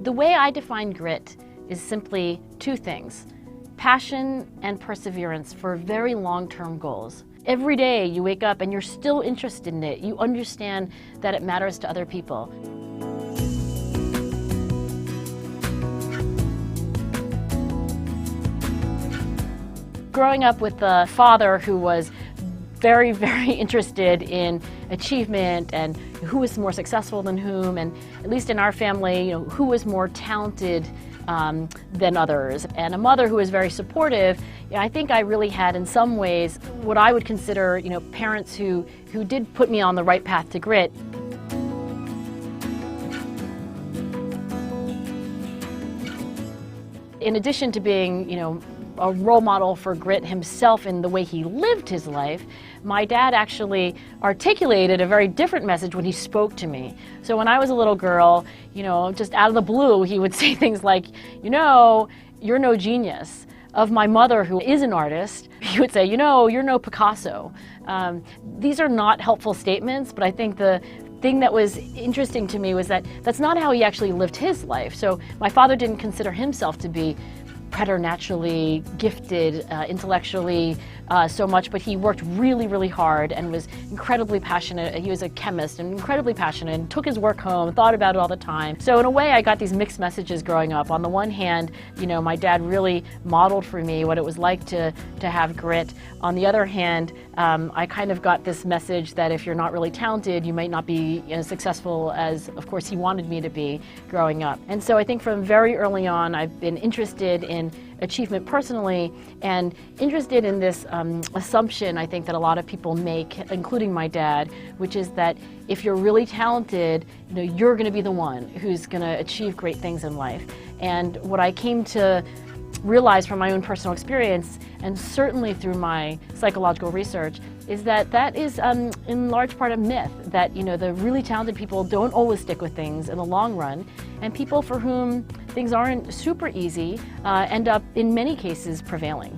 The way I define grit is simply two things: passion and perseverance for very long-term goals. Every day you wake up and you're still interested in it. You understand that it matters to other people. Growing up with a father who was very, very interested in achievement and who was more successful than whom, and at least in our family, who was more talented than others, and a mother who was very supportive, I think I really had, in some ways, what I would consider, parents who did put me on the right path to grit. In addition to being, a role model for grit himself in the way he lived his life, my dad actually articulated a very different message when he spoke to me. So when I was a little girl, just out of the blue, he would say things like, you're no genius. Of my mother, who is an artist, he would say, you're no Picasso. These are not helpful statements, but I think the thing that was interesting to me was that that's not how he actually lived his life. So my father didn't consider himself to be preternaturally gifted intellectually so much, but he worked really, really hard and was incredibly passionate. He was a chemist and incredibly passionate and took his work home, thought about it all the time. So in a way, I got these mixed messages growing up. On the one hand, my dad really modeled for me what it was like to have grit. On the other hand, I kind of got this message that if you're not really talented, you might not be as successful as, of course, he wanted me to be growing up. And so I think from very early on, I've been interested in achievement personally, and interested in this assumption I think that a lot of people make, including my dad, which is that if you're really talented, you're going to be the one who's going to achieve great things in life. And what I came to realize from my own personal experience, and certainly through my psychological research, is that that is in large part a myth, that the really talented people don't always stick with things in the long run, and people for whom things aren't super easy end up in many cases prevailing.